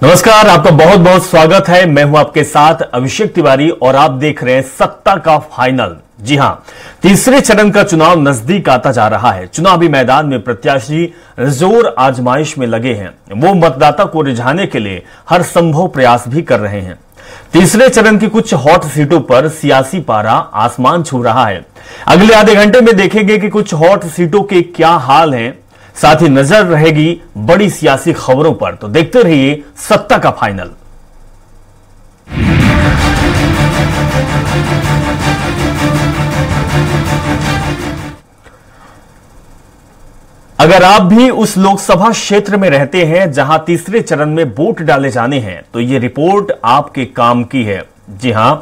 नमस्कार, आपका बहुत बहुत स्वागत है। मैं हूं आपके साथ अभिषेक तिवारी और आप देख रहे हैं सत्ता का फाइनल। जी हां, तीसरे चरण का चुनाव नजदीक आता जा रहा है। चुनावी मैदान में प्रत्याशी जोर आजमाइश में लगे हैं। वो मतदाता को रिझाने के लिए हर संभव प्रयास भी कर रहे हैं। तीसरे चरण की कुछ हॉट सीटों पर सियासी पारा आसमान छू रहा है। अगले आधे घंटे में देखेंगे कि कुछ हॉट सीटों के क्या हाल हैं। साथ ही नजर रहेगी बड़ी सियासी खबरों पर। तो देखते रहिए सत्ता का फाइनल। अगर आप भी उस लोकसभा क्षेत्र में रहते हैं जहां तीसरे चरण में वोट डाले जाने हैं तो यह रिपोर्ट आपके काम की है। जी हां,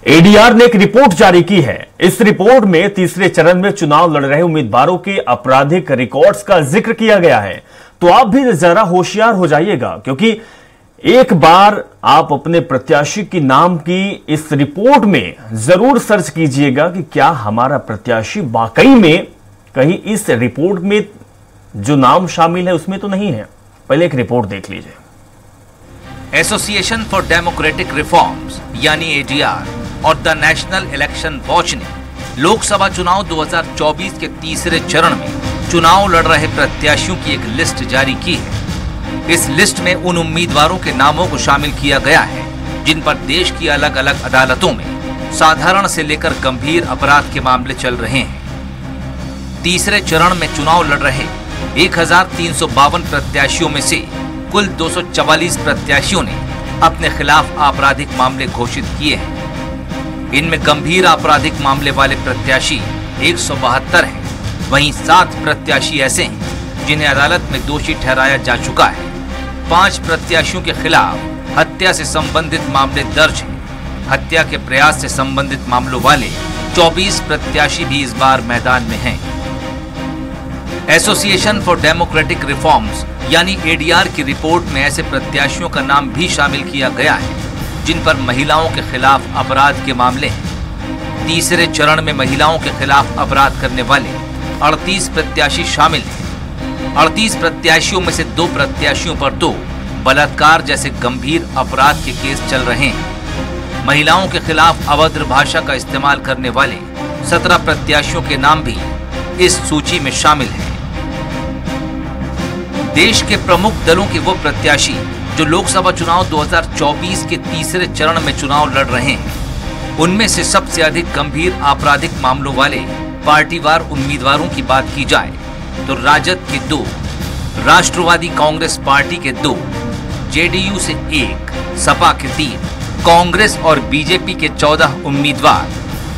एडीआर ने एक रिपोर्ट जारी की है। इस रिपोर्ट में तीसरे चरण में चुनाव लड़ रहे उम्मीदवारों के आपराधिक रिकॉर्ड्स का जिक्र किया गया है। तो आप भी जरा होशियार हो जाइएगा, क्योंकि एक बार आप अपने प्रत्याशी की नाम की इस रिपोर्ट में जरूर सर्च कीजिएगा कि क्या हमारा प्रत्याशी वाकई में कहीं इस रिपोर्ट में जो नाम शामिल है उसमें तो नहीं है। पहले एक रिपोर्ट देख लीजिए। एसोसिएशन फॉर डेमोक्रेटिक रिफॉर्म्स यानी एडीआर और द नेशनल इलेक्शन वॉच ने लोकसभा चुनाव 2024 के तीसरे चरण में चुनाव लड़ रहे प्रत्याशियों की एक लिस्ट जारी की है। इस लिस्ट में उन उम्मीदवारों के नामों को शामिल किया गया है जिन पर देश की अलग अलग अदालतों में साधारण से लेकर गंभीर अपराध के मामले चल रहे हैं। तीसरे चरण में चुनाव लड़ रहे 1352 प्रत्याशियों में से कुल 244 प्रत्याशियों ने अपने खिलाफ आपराधिक मामले घोषित किए हैं। इनमें गंभीर आपराधिक मामले वाले प्रत्याशी 172 हैं। वहीं 7 प्रत्याशी ऐसे हैं जिन्हें अदालत में दोषी ठहराया जा चुका है। 5 प्रत्याशियों के खिलाफ हत्या से संबंधित मामले दर्ज हैं। हत्या के प्रयास से संबंधित मामलों वाले 24 प्रत्याशी भी इस बार मैदान में हैं। एसोसिएशन फॉर डेमोक्रेटिक रिफॉर्म्स यानी एडीआर की रिपोर्ट में ऐसे प्रत्याशियों का नाम भी शामिल किया गया है जिन पर महिलाओं के खिलाफ अपराध के मामले हैं। तीसरे चरण में महिलाओं के खिलाफ अपराध करने वाले 38 प्रत्याशी शामिल हैं। 38 प्रत्याशियों में से 2 प्रत्याशियों पर तो बलात्कार जैसे गंभीर अपराध के केस चल रहे हैं। महिलाओं के खिलाफ अभद्र भाषा का इस्तेमाल करने वाले 17 प्रत्याशियों के नाम भी इस सूची में शामिल हैं। देश के प्रमुख दलों के वो प्रत्याशी जो लोकसभा चुनाव 2024 के तीसरे चरण में चुनाव लड़ रहे हैं, उनमें से सबसे अधिक गंभीर आपराधिक मामलों वाले पार्टीवार उम्मीदवारों की बात की जाए तो राजद के 2, राष्ट्रवादी कांग्रेस पार्टी के 2, जेडीयू से 1, सपा के 3, कांग्रेस और बीजेपी के 14 उम्मीदवार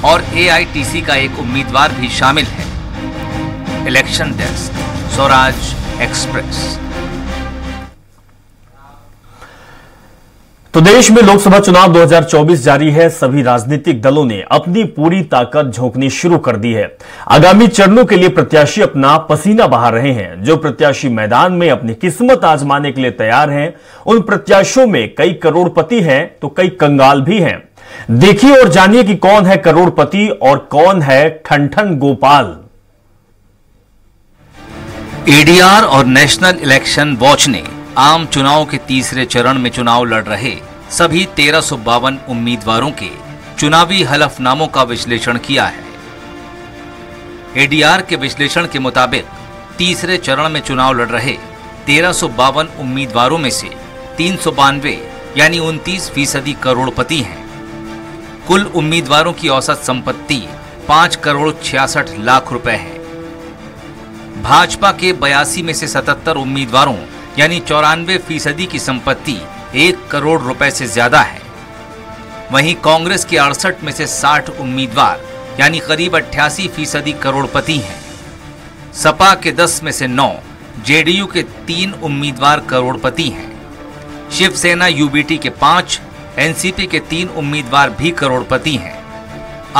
और एआईटीसी का 1 उम्मीदवार भी शामिल है। Election desk, Swaraj express. तो देश में लोकसभा चुनाव 2024 जारी है। सभी राजनीतिक दलों ने अपनी पूरी ताकत झोंकनी शुरू कर दी है। आगामी चरणों के लिए प्रत्याशी अपना पसीना बहा रहे हैं। जो प्रत्याशी मैदान में अपनी किस्मत आजमाने के लिए तैयार हैं, उन प्रत्याशियों में कई करोड़पति हैं तो कई कंगाल भी हैं। देखिए और जानिए कि कौन है करोड़पति और कौन है ठनठन गोपाल। एडीआर और नेशनल इलेक्शन वॉच ने आम चुनाव के तीसरे चरण में चुनाव लड़ रहे सभी 1352 उम्मीदवारों के चुनावी हलफनामों का विश्लेषण किया है। एडीआर के विश्लेषण के मुताबिक तीसरे चरण में चुनाव लड़ रहे 1352 उम्मीदवारों में से 392 यानी 29% करोड़पति हैं। कुल उम्मीदवारों की औसत संपत्ति 5 करोड़ 66 लाख रुपए है। भाजपा के 82 में से 77 उम्मीदवारों यानी 94% की संपत्ति 1 करोड़ रुपए से ज्यादा है। वहीं कांग्रेस के 68 में से 60 उम्मीदवार यानी करीब 88% करोड़पति हैं। सपा के 10 में से 9, जेडीयू के 3 उम्मीदवार करोड़पति हैं। शिवसेना यूबीटी के 5, एनसीपी के 3 उम्मीदवार भी करोड़पति हैं।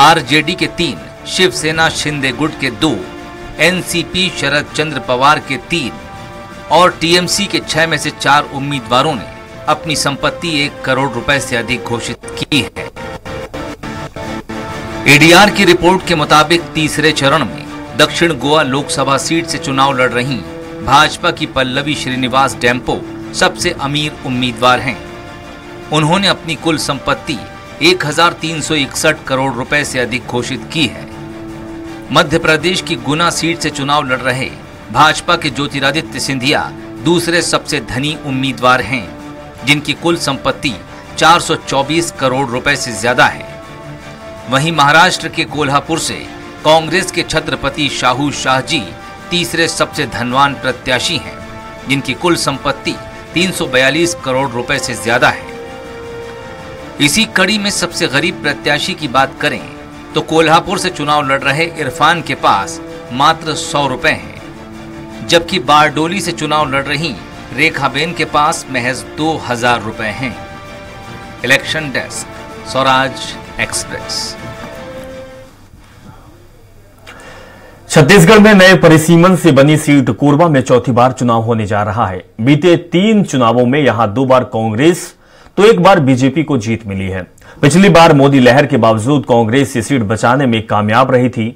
आरजेडी के 3, शिवसेना शिंदे गुट के 2, एनसीपी शरद चंद्र पवार के 3 और टीएमसी के 6 में से 4 उम्मीदवारों ने अपनी संपत्ति 1 करोड़ रुपए से अधिक घोषित की है। एडीआर की रिपोर्ट के मुताबिक तीसरे चरण में दक्षिण गोवा लोकसभा सीट से चुनाव लड़ रही भाजपा की पल्लवी श्रीनिवास डेम्पो सबसे अमीर उम्मीदवार हैं। उन्होंने अपनी कुल संपत्ति 1361 करोड़ रुपए से अधिक घोषित की है। मध्य प्रदेश की गुना सीट से चुनाव लड़ रहे भाजपा के ज्योतिरादित्य सिंधिया दूसरे सबसे धनी उम्मीदवार हैं, जिनकी कुल संपत्ति 424 करोड़ रुपए से ज्यादा है। वहीं महाराष्ट्र के कोल्हापुर से कांग्रेस के छत्रपति शाहू शाह जी तीसरे सबसे धनवान प्रत्याशी हैं, जिनकी कुल संपत्ति 342 करोड़ रुपए से ज्यादा है। इसी कड़ी में सबसे गरीब प्रत्याशी की बात करें तो कोल्हापुर से चुनाव लड़ रहे इरफान के पास मात्र 100 रुपए हैं, जबकि बारडोली से चुनाव लड़ रही रेखाबेन के पास महज 2000 रुपए हैं। Election desk, Swaraj express. Chhattisgarh में नए परिसीमन से बनी सीट कोरबा में चौथी बार चुनाव होने जा रहा है। बीते 3 चुनावों में यहां 2 बार कांग्रेस तो 1 बार बीजेपी को जीत मिली है। पिछली बार मोदी लहर के बावजूद कांग्रेस ये सीट बचाने में कामयाब रही थी।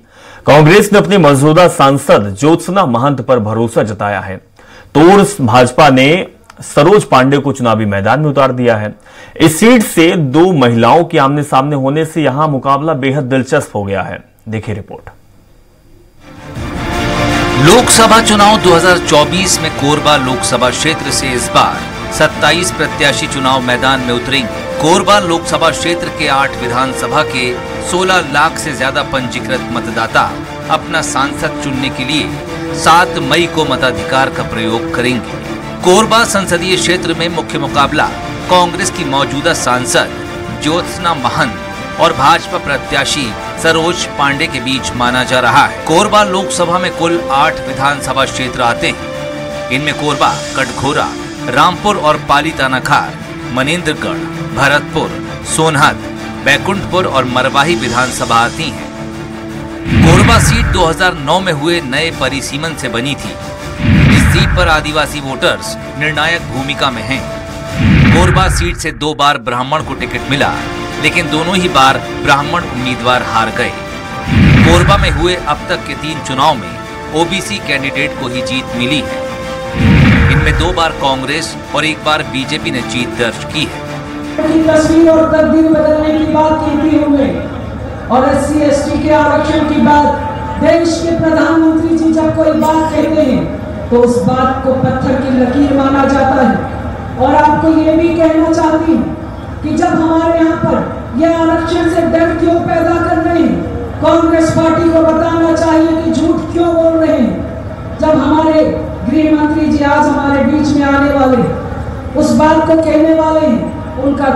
कांग्रेस ने अपने मौजूदा सांसद ज्योत्सना महंत पर भरोसा जताया है, तो भाजपा ने सरोज पांडे को चुनावी मैदान में उतार दिया है। इस सीट से 2 महिलाओं के आमने सामने होने से यहां मुकाबला बेहद दिलचस्प हो गया है। देखिए रिपोर्ट। लोकसभा चुनाव 2024 में कोरबा लोकसभा क्षेत्र से इस बार 27 प्रत्याशी चुनाव मैदान में उतरेंगे। कोरबा लोकसभा क्षेत्र के 8 विधानसभा के 16 लाख से ज्यादा पंजीकृत मतदाता अपना सांसद चुनने के लिए 7 मई को मताधिकार का प्रयोग करेंगे। कोरबा संसदीय क्षेत्र में मुख्य मुकाबला कांग्रेस की मौजूदा सांसद ज्योत्सना महंत और भाजपा प्रत्याशी सरोज पांडे के बीच माना जा रहा है। कोरबा लोकसभा में कुल 8 विधानसभा क्षेत्र आते हैं। इनमें कोरबा, कटघोरा, रामपुर और पाली तानाखार, मनेन्द्रगढ़, भरतपुर, सोनहत, बैकुंठपुर और मरवाही विधानसभा आती हैं। कोरबा सीट 2009 में हुए नए परिसीमन से बनी थी। इस सीट पर आदिवासी वोटर्स निर्णायक भूमिका में हैं। कोरबा सीट से 2 बार ब्राह्मण को टिकट मिला, लेकिन दोनों ही बार ब्राह्मण उम्मीदवार हार गए। कोरबा में हुए अब तक के 3 चुनाव में ओबीसी कैंडिडेट को ही जीत मिली है। इनमें 2 बार कांग्रेस और 1 बार बीजेपी ने जीत दर्ज की है। तस्वीर और तकदीर बदलने की बात कहती हूँ मैं, और SC/ST के आरक्षण की बात देश के प्रधानमंत्री जी जब कोई बात कहते हैं तो उस बात को पत्थर की लकीर माना जाता है। और आपको ये भी कहना चाहती हूँ कि जब हमारे यहाँ पर यह आरक्षण से डर क्यों पैदा कर रहे हैं, कांग्रेस पार्टी को बताना चाहिए कि झूठ क्यों बोल रहे हैं। जब हमारे गृह मंत्री जी आज हमारे बीच में आने वाले, उस बात को कहने वाले हैं, उनका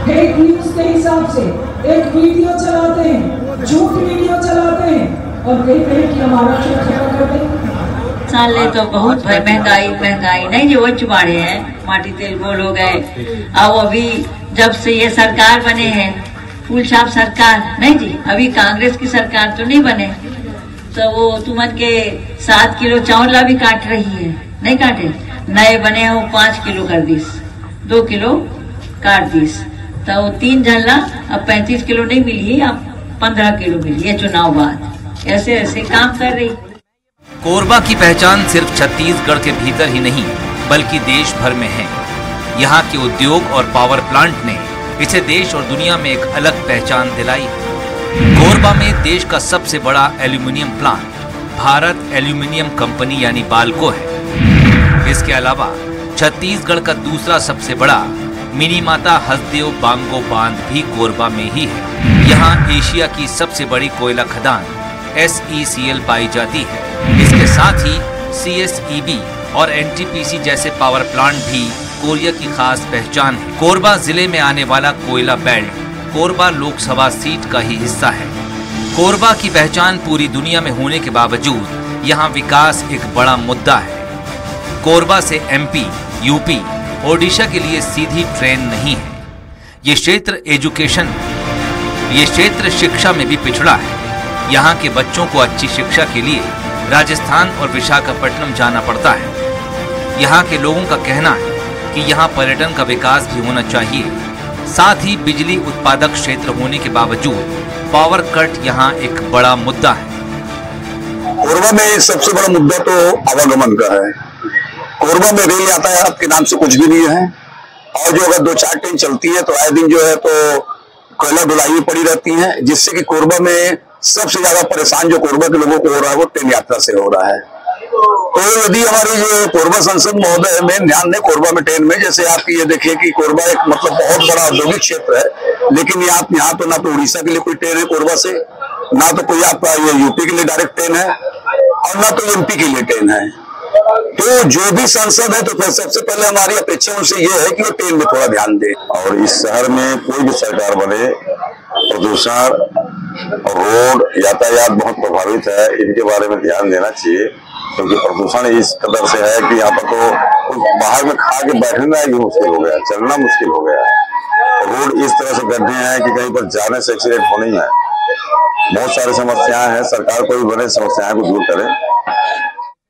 फेक न्यूज के हिसाब से एक वीडियो चलाते हैं, झूठ वीडियो चलाते हैं और कहते हैं कि हम आरक्षण खत्म कर दें। साले तो बहुत महंगाई नहीं जो चुबाड़े हैं, माटी तेल गोल हो गए। अब अभी जब से ये सरकार बने हैं, फूल छाप सरकार नहीं जी, अभी कांग्रेस की सरकार तो नहीं बने, तो वो तुमन के 7 किलो चावला भी काट रही है, नहीं काटे। नए बने हो 5 किलो कर दीस, 2 किलो काट दीस, तो 3 झल्ला अब 35 किलो नहीं मिली, अब 15 किलो मिली। ये चुनाव बाद ऐसे ऐसे काम कर रही। कोरबा की पहचान सिर्फ छत्तीसगढ़ के भीतर ही नहीं बल्कि देश भर में है। यहाँ के उद्योग और पावर प्लांट ने इसे देश और दुनिया में एक अलग पहचान दिलाई। कोरबा में देश का सबसे बड़ा aluminium plant Bharat aluminium company यानी बाल्को है। इसके अलावा छत्तीसगढ़ का दूसरा सबसे बड़ा मिनीमाता हसदेव बांगो बांध भी कोरबा में ही है। यहाँ एशिया की सबसे बड़ी कोयला खदान SECL पाई जाती है। इसके साथ ही CSEB और NTPC जैसे पावर प्लांट भी कोरिया की खास पहचान है। कोरबा जिले में आने वाला कोयला बेल्ट कोरबा लोकसभा सीट का ही हिस्सा है। कोरबा की पहचान पूरी दुनिया में होने के बावजूद यहाँ विकास एक बड़ा मुद्दा है। कोरबा से MP, UP, ओडिशा के लिए सीधी ट्रेन नहीं है। ये क्षेत्र शिक्षा में भी पिछड़ा है। यहाँ के बच्चों को अच्छी शिक्षा के लिए राजस्थान और विशाखापट्टनम जाना पड़ता है। यहाँ के लोगों का कहना है कि यहाँ पर्यटन का विकास भी होना चाहिए। साथ ही बिजली उत्पादक क्षेत्र होने के बावजूद पावर कट यहाँ एक बड़ा मुद्दा है। कोरबा में सबसे बड़ा मुद्दा तो आवागमन का है। कोरबा में रेल यातायात के नाम से कुछ भी नहीं है, और जो अगर 2-4 ट्रेन चलती है तो आए दिन जो है तो कोयला ढुलाई पड़ी रहती है, जिससे कि कोरबा में सबसे ज्यादा परेशान जो कोरबा के लोगों को हो रहा है वो ट्रेन यात्रा से हो रहा है। तो यदि हमारी जो कोरबा सांसद महोदय में ध्यान दें कोरबा में ट्रेन में, जैसे आप ये देखिए कि कोरबा एक मतलब बहुत बड़ा औद्योगिक क्षेत्र है, लेकिन यहाँ तो ना तो उड़ीसा के लिए कोई ट्रेन है कोरबा से, ना तो कोई आपका ये यूपी के लिए डायरेक्ट ट्रेन है, और ना तो एमपी के लिए ट्रेन है। तो जो भी सांसद है तो फिर सबसे पहले हमारी अपेक्षा उनसे ये है कि वो ट्रेन में थोड़ा ध्यान दे। और इस शहर में कोई भी सरकार बने, प्रदूषण और रोड यातायात बहुत प्रभावित है, इनके बारे में ध्यान देना चाहिए, क्योंकि प्रदूषण इस कदर से है कि यहाँ पर तो बाहर में खा के बैठना ही मुश्किल हो गया, चलना मुश्किल हो गया है। रोड इस तरह से गड्ढे हैं कि कहीं पर जाने से एक्सीडेंट होने ही है। बहुत सारी समस्याएं हैं, सरकार को भी बने समस्याएं को दूर करे।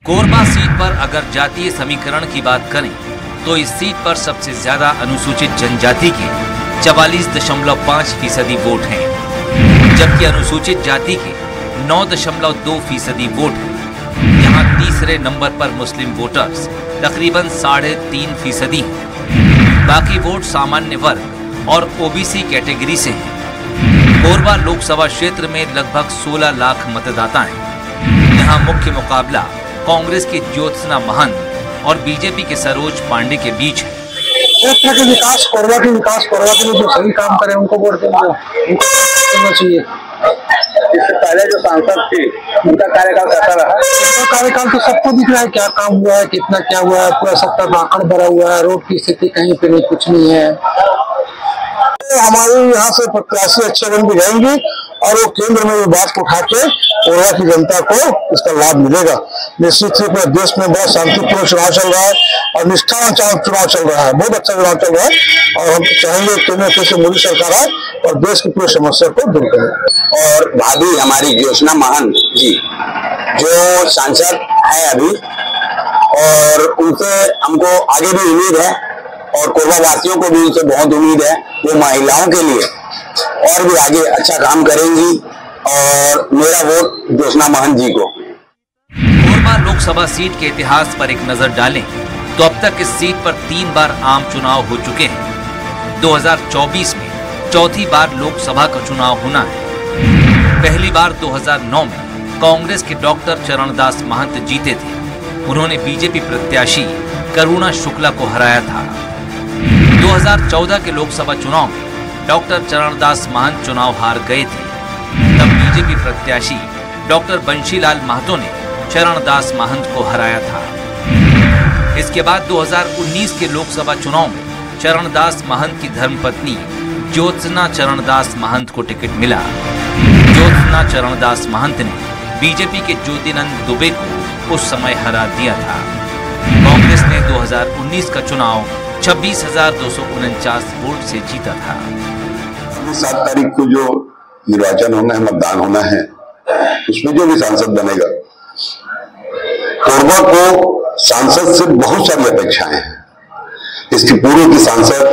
कोरबा सीट पर अगर जातीय समीकरण की बात करें तो इस सीट पर सबसे ज्यादा अनुसूचित जनजाति के 44.5% वोट हैं, जबकि अनुसूचित जाति के 9.2% वोट हैं। यहाँ तीसरे नंबर पर मुस्लिम वोटर्स तकरीबन 3.5% हैं। बाकी वोट सामान्य वर्ग और ओबीसी कैटेगरी से हैं। कोरबा लोकसभा क्षेत्र में लगभग 16 लाख मतदाता हैं। यहाँ मुख्य मुकाबला कांग्रेस की ज्योत्सना महंत और बीजेपी के सरोज पांडे के बीच है। क्षेत्र के विकास, कोरबा के लिए जो सही काम करे उनको वोट देना चाहिए। इससे पहले जो सांसद थे उनका कार्यकाल कैसा रहा? उनका कार्यकाल तो सबको दिख रहा है, क्या काम हुआ है, कितना क्या हुआ है, पूरा सबका आंकड़ भरा हुआ है, रोड की स्थिति कहीं पे नहीं, कुछ नहीं है। हमारे यहाँ से प्रत्याशी अच्छे बन के जाएंगे और वो केंद्र में ये बात उठा के कोरबा की जनता को इसका लाभ मिलेगा। निश्चित रूप में देश में बहुत शांतिपूर्ण चुनाव चल रहा है और निष्ठावान चुनाव चल रहा है, बहुत अच्छा चुनाव चल रहा है, और हम चाहेंगे केंद्र से मोदी सरकार आए और देश की पूरी समस्या को दूर करे। और भाभी हमारी ज्योत्सना महंत जी जो सांसद है अभी, और उनसे हमको आगे भी उम्मीद है और कोरबा वासियों को भी उनसे बहुत उम्मीद है। वो महिलाओं के लिए और भी आगे अच्छा काम करेंगी, और मेरा वोट ज्योत्सना महंत जी को। कोरबा लोकसभा सीट के इतिहास पर एक नजर डालें तो अब तक इस सीट पर 3 बार आम चुनाव हो चुके हैं। 2024 में चौथी बार लोकसभा का चुनाव होना है। पहली बार 2009 में कांग्रेस के डॉक्टर चरणदास महंत जीते थे। उन्होंने बीजेपी प्रत्याशी करुणा शुक्ला को हराया था। 2014 के लोकसभा चुनाव में डॉक्टर चरणदास महंत चुनाव हार गए थे। तब बीजेपी प्रत्याशी डॉक्टर बंशीलाल महतो ने चरणदास महंत को हराया था। इसके बाद 2019 के लोकसभा चुनाव में चरणदास महंत की धर्मपत्नी ज्योत्सना चरणदास महंत को टिकट मिला। ज्योत्सना चरणदास महंत ने बीजेपी के ज्योतिनंद दुबे को उस समय हरा दिया था। कांग्रेस ने 2019 का चुनाव 26,249 वोट से जीता था। 7 तारीख को जो निर्वाचन होना है, मतदान होना है, उसमें जो भी सांसद बनेगा, कोरबा को सांसद से बहुत सारी अपेक्षाएं हैं। इसकी पूर्व की सांसद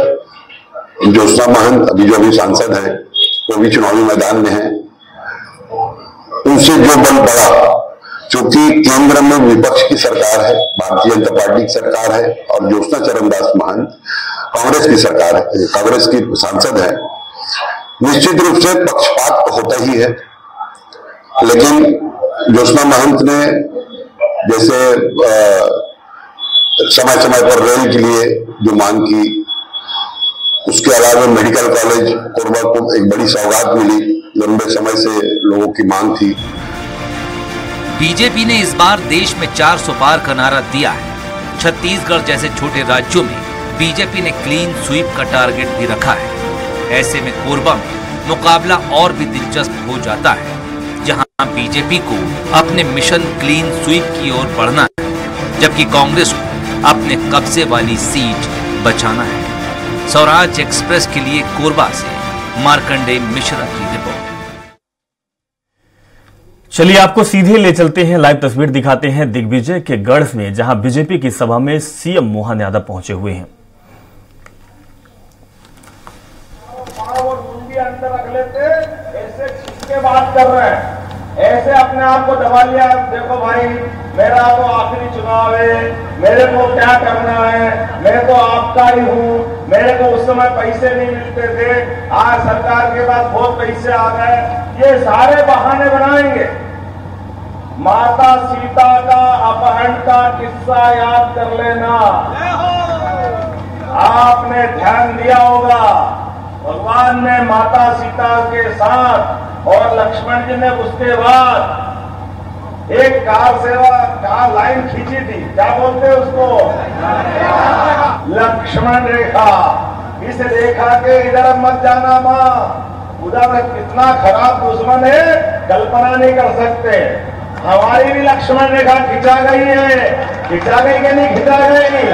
ज्योत्सना महंत अभी जो भी सांसद है वो भी चुनावी मैदान में है, उनसे जो बल पड़ा, क्योंकि केंद्र में विपक्ष की सरकार है, भारतीय जनता पार्टी की सरकार है, और ज्योत्सना चरणदास महंत कांग्रेस की सरकार है, कांग्रेस की सांसद है। निश्चित रूप से पक्षपात तो होता ही है, लेकिन ज्योत्सना महंत ने जैसे समय समय पर रेल के लिए जो मांग की, उसके अलावा मेडिकल कॉलेज कोरबा को एक बड़ी सौगात मिली, लंबे समय से लोगों की मांग थी। बीजेपी ने इस बार देश में 400 पार का नारा दिया है। छत्तीसगढ़ जैसे छोटे राज्यों में बीजेपी ने क्लीन स्वीप का टारगेट भी रखा है। ऐसे में कोरबा में मुकाबला और भी दिलचस्प हो जाता है, जहां बीजेपी को अपने मिशन क्लीन स्वीप की ओर बढ़ना है, जबकि कांग्रेस को अपने कब्जे वाली सीट बचाना है। स्वराज एक्सप्रेस के लिए कोरबा से मार्कंडेय मिश्रा की रिपोर्ट। चलिए आपको सीधे ले चलते हैं, लाइव तस्वीर दिखाते हैं दिग्विजय के गढ़ में, जहां बीजेपी की सभा में सीएम मोहन यादव पहुंचे हुए हैं। अंदर रख लेते ऐसे के बात कर रहे हैं, ऐसे अपने आप को दबा लिया। देखो भाई, मेरा तो आखिरी चुनाव है, मेरे को क्या करना है, मैं तो आपका ही हूँ, मेरे को उस समय पैसे नहीं मिलते थे, आज सरकार के पास बहुत पैसे आ गए, ये सारे बहाने बनाएंगे। माता सीता का अपहरण का किस्सा याद कर लेना, आपने ध्यान दिया होगा। भगवान ने माता सीता के साथ और लक्ष्मण जी ने उसके बाद एक कार सेवा कार लाइन खींची थी, क्या बोलते हैं उसको, लक्ष्मण रेखा। इस रेखा के इधर मत जाना माँ, उधर कितना खराब दुश्मन है कल्पना नहीं कर सकते। हमारी भी लक्ष्मण रेखा खिंचा गई है, खिंचा गई कि नहीं खिंचा गई,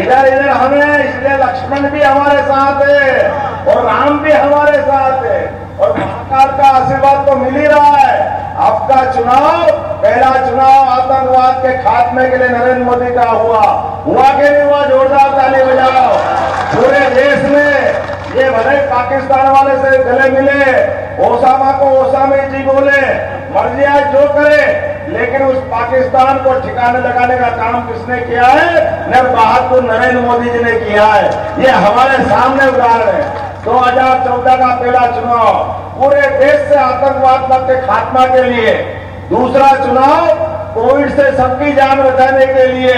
इधर इधर हमें, इसलिए लक्ष्मण भी हमारे साथ है और राम भी हमारे साथ है और महाकाल का आशीर्वाद तो मिल ही रहा है। आपका चुनाव, पहला चुनाव आतंकवाद के खात्मे के लिए नरेंद्र मोदी का हुआ कि नहीं हुआ? जोरदार ताली बजाओ। पूरे देश में ये भले पाकिस्तान वाले से गले मिले, ओसामा को ओसामा जी बोले, मर्जी आज जो करे, लेकिन उस पाकिस्तान को ठिकाने लगाने का काम किसने किया है? बहादुर नरेंद्र मोदी जी ने किया है। ये हमारे सामने उदाहरण है। 2014 का पहला चुनाव पूरे देश से आतंकवाद के खात्मा के लिए, दूसरा चुनाव कोविड से सबकी जान बचाने के लिए।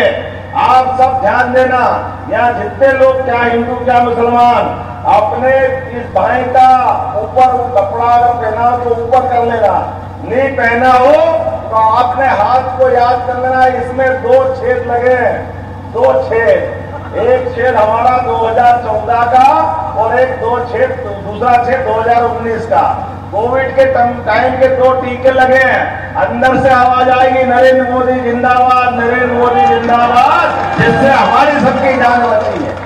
आप सब ध्यान देना, यहाँ जितने लोग, क्या हिंदू क्या मुसलमान, अपने इस भाई का ऊपर कपड़ा अगर पहना हो तो ऊपर कर लेना, नहीं पहना हो तो आपने हाथ को याद कर लेना। इसमें 2 छेद लगे हैं, 2 छेद, एक छेद हमारा 2014 का और एक दूसरा छेद 2019 का। कोविड के टाइम के 2 टीके लगे हैं, अंदर से आवाज आएगी नरेंद्र मोदी जिंदाबाद, नरेंद्र मोदी जिंदाबाद, जिससे हमारी सबकी जान बची है।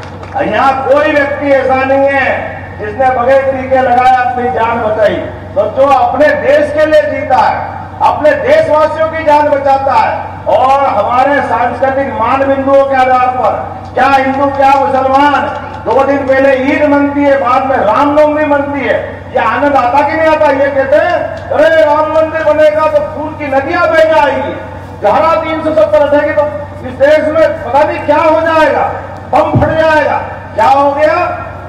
यहाँ कोई व्यक्ति ऐसा नहीं है जिसने बगैर टीके लगाए अपनी जान बचाई। तो जो अपने देश के लिए जीता है, अपने देशवासियों की जान बचाता है और हमारे सांस्कृतिक मान बिंदुओं के आधार पर, क्या हिंदू क्या मुसलमान, 2 दिन पहले ईद मनती है, बाद में रामनवमी मनती है, ये आनंद आता कि नहीं आता? ये कहते हैं अरे राम मंदिर बनेगा तो खून की नदियां बह जाएगी, धारा 370 हटेगी तो इस देश में पता नहीं क्या हो जाएगा, बम फट जाएगा। क्या हो गया?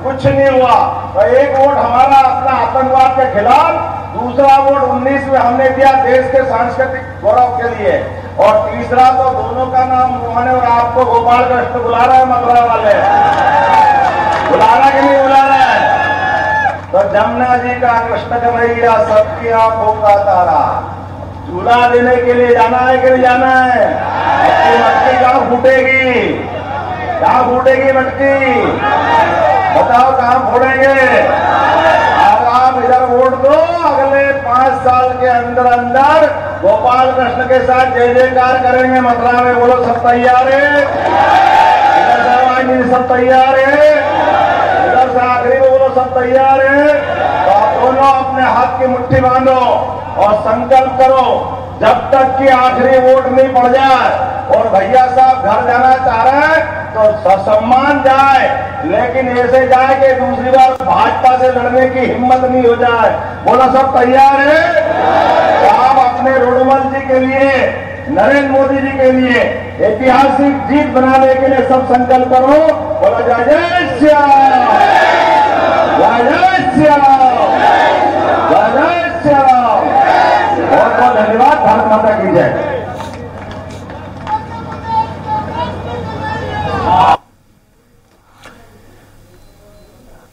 कुछ नहीं हुआ। तो एक वोट हमारा अपना आतंकवाद के खिलाफ, दूसरा वोट 19 में हमने दिया देश के सांस्कृतिक गौरव के लिए, और तीसरा तो दोनों का नाम उन्होंने, और आपको गोपाल कृष्ण बुला रहा है, मथुरा वाले बुला रहा कि नहीं बुला रहा है? तो जमुना जी का कृष्ण कन्हैया सबकी आंखों का तारा, झूला देने के लिए जाना है कि नहीं जाना है? मटकी कहाँ फूटेगी, कहाँ फूटेगी मटकी, बताओ कहाँ फोड़ेंगे? आप इधर वोट दो, अगले 5 साल के अंदर अंदर गोपाल कृष्ण के साथ जय जयकार करेंगे मथुरा में। बोलो सब तैयार है? इधर से सब तैयार है? इधर से आखिरी में बोलो सब तैयार है? तो आप दोनों अपने हाथ की मुट्ठी बांधो और संकल्प करो, जब तक कि आखिरी वोट नहीं पड़ जाए और भैया साहब घर जाना चाह रहे हैं तो ससम्मान जाए, लेकिन ऐसे जाए कि दूसरी बार भाजपा से लड़ने की हिम्मत नहीं हो जाए। बोला सब तैयार है? तो आप अपने रोडमल जी के लिए, नरेंद्र मोदी जी के लिए ऐतिहासिक जीत बनाने के लिए सब संकल्प करो। बोला जय जय श्याम, जय जय श्याम, जय जय श्याम। बहुत बहुत धन्यवाद। भारत माता की जय।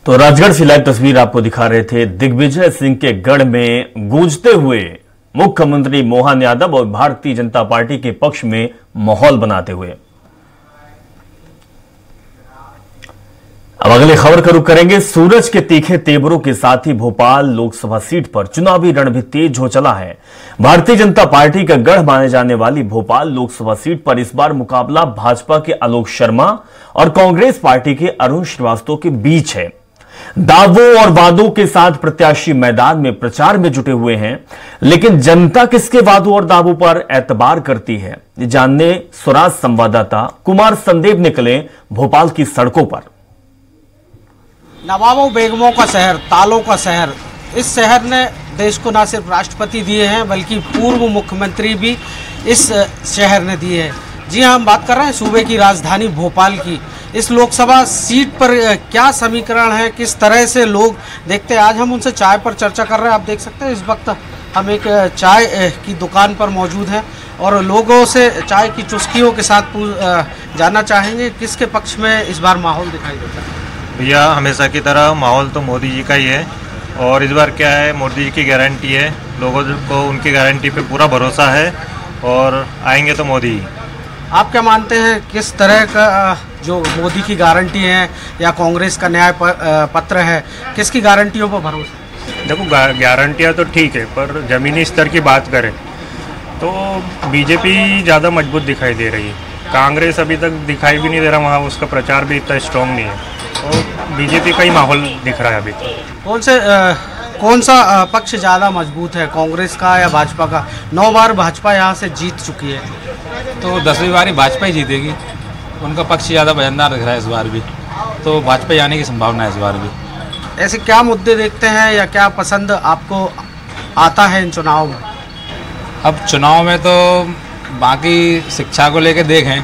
तो राजगढ़ से लाइव तस्वीर आपको दिखा रहे थे दिग्विजय सिंह के गढ़ में गूंजते हुए मुख्यमंत्री मोहन यादव और भारतीय जनता पार्टी के पक्ष में माहौल बनाते हुए। अब अगली खबर का रुख करेंगे। सूरज के तीखे तेवरों के साथ ही भोपाल लोकसभा सीट पर चुनावी रण भी तेज हो चला है। भारतीय जनता पार्टी का गढ़ माने जाने वाली भोपाल लोकसभा सीट पर इस बार मुकाबला भाजपा के आलोक शर्मा और कांग्रेस पार्टी के अरुण श्रीवास्तव के बीच है। दावों और वादों के साथ प्रत्याशी मैदान में प्रचार में जुटे हुए हैं, लेकिन जनता किसके वादों और दावों पर एतबार करती है, जानने स्वराज संवाददाता कुमार संदेव निकले भोपाल की सड़कों पर। नवाबों बेगमों का शहर, तालों का शहर, इस शहर ने देश को ना सिर्फ राष्ट्रपति दिए हैं बल्कि पूर्व मुख्यमंत्री भी इस शहर ने दिए हैं। जी हाँ, हम बात कर रहे हैं सूबे की राजधानी भोपाल की। इस लोकसभा सीट पर क्या समीकरण है, किस तरह से लोग देखते हैं, आज हम उनसे चाय पर चर्चा कर रहे हैं। आप देख सकते हैं इस वक्त हम एक चाय की दुकान पर मौजूद हैं और लोगों से चाय की चुस्कियों के साथ जानना चाहेंगे किसके पक्ष में इस बार माहौल दिखाई देता है। भैया, हमेशा की तरह माहौल तो मोदी जी का ही है और इस बार क्या है, मोदी जी की गारंटी है, लोगों को उनकी गारंटी पे पूरा भरोसा है और आएंगे तो मोदी। आप क्या मानते हैं किस तरह का जो मोदी की गारंटी है या कांग्रेस का न्याय पत्र है, किसकी गारंटियों पर भरोसा? देखो, गारंटियाँ तो ठीक है, पर ज़मीनी स्तर की बात करें तो बीजेपी ज़्यादा मजबूत दिखाई दे रही है। कांग्रेस अभी तक दिखाई भी नहीं दे रहा, वहाँ उसका प्रचार भी इतना स्ट्रॉन्ग नहीं है और बीजेपी का ही माहौल दिख रहा है अभी तक। कौन सा पक्ष ज़्यादा मजबूत है, कांग्रेस का या भाजपा का? 9 बार भाजपा यहाँ से जीत चुकी है, तो 10वीं बारी भाजपा ही जीतेगी। उनका पक्ष ज़्यादा वजनदार दिख रहा है इस बार भी, तो भाजपा आने की संभावना है इस बार भी। ऐसे क्या मुद्दे देखते हैं या क्या पसंद आपको आता है इन चुनाव में? अब चुनाव में तो बाकी शिक्षा को लेकर देखें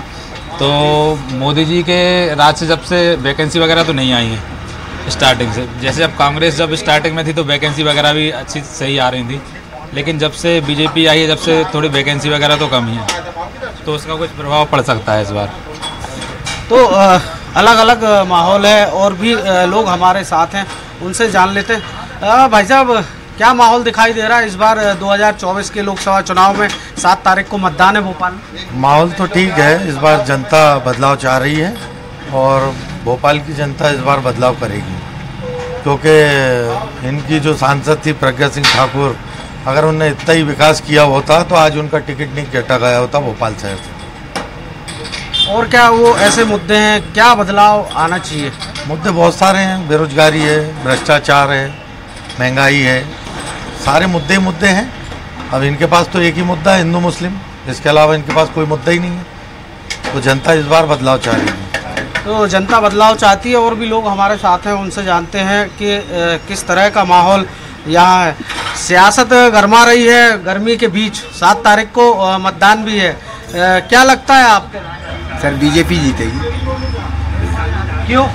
तो मोदी जी के राज से जब से वैकेंसी वगैरह तो नहीं आई है स्टार्टिंग से। जैसे अब कांग्रेस जब स्टार्टिंग में थी तो वैकेंसी वगैरह भी अच्छी सही आ रही थी, लेकिन जब से बीजेपी आई है जब से थोड़ी वैकेंसी वगैरह तो कम ही है, तो उसका कुछ प्रभाव पड़ सकता है इस बार। तो अलग अलग माहौल है और भी लोग हमारे साथ हैं, उनसे जान लेते हैं। भाई साहब, क्या माहौल दिखाई दे रहा है इस बार 2024 के लोकसभा चुनाव में? 7 तारीख को मतदान है भोपाल में। माहौल तो ठीक है, इस बार जनता बदलाव चाह रही है और भोपाल की जनता इस बार बदलाव करेगी, क्योंकि इनकी जो सांसद थी प्रज्ञा सिंह ठाकुर, अगर उन्होंने इतना ही विकास किया होता तो आज उनका टिकट नहीं कटा गया होता भोपाल शहर से। और क्या वो ऐसे मुद्दे हैं, क्या बदलाव आना चाहिए? मुद्दे बहुत सारे हैं, बेरोजगारी है, भ्रष्टाचार है, महंगाई है, सारे मुद्दे ही मुद्दे हैं। अब इनके पास तो एक ही मुद्दा है, हिंदू मुस्लिम, इसके अलावा इनके पास कोई मुद्दा ही नहीं है। तो जनता इस बार बदलाव चाह रही है। तो जनता बदलाव चाहती है और भी लोग हमारे साथ हैं, उनसे जानते हैं कि किस तरह का माहौल यहाँ है। सियासत गरमा रही है गर्मी के बीच, 7 तारीख को मतदान भी है, क्या लगता है आपको? सर, बीजेपी जीतेगी। क्यों?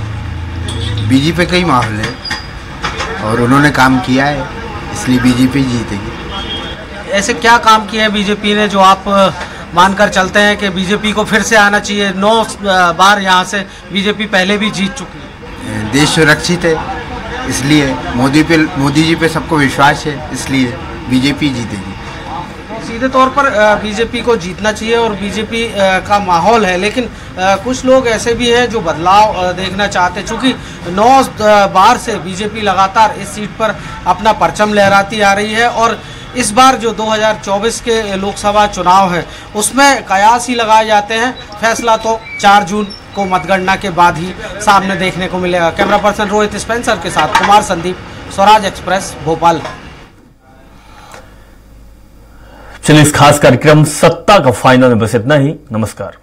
बीजेपी का ही माहौल है और उन्होंने काम किया है, इसलिए बीजेपी जीतेगी। ऐसे क्या काम किया है बीजेपी ने जो आप मानकर चलते हैं कि बीजेपी को फिर से आना चाहिए? 9 बार यहाँ से बीजेपी पहले भी जीत चुकी है। देश सुरक्षित है, इसलिए मोदी जी पे सबको विश्वास है, इसलिए बीजेपी जीतेगी। सीधे तौर पर बीजेपी को जीतना चाहिए और बीजेपी का माहौल है, लेकिन कुछ लोग ऐसे भी हैं जो बदलाव देखना चाहते हैं। चूँकि 9 बार से बीजेपी लगातार इस सीट पर अपना परचम लहराती आ रही है और इस बार जो 2024 के लोकसभा चुनाव है उसमें कयास ही लगाए जाते हैं। फैसला तो 4 जून को मतगणना के बाद ही सामने देखने को मिलेगा। कैमरा पर्सन रोहित स्पेंसर के साथ कुमार संदीप, स्वराज एक्सप्रेस, भोपाल। चलिए, इस खास कार्यक्रम सत्ता का फाइनल में बस इतना ही। नमस्कार।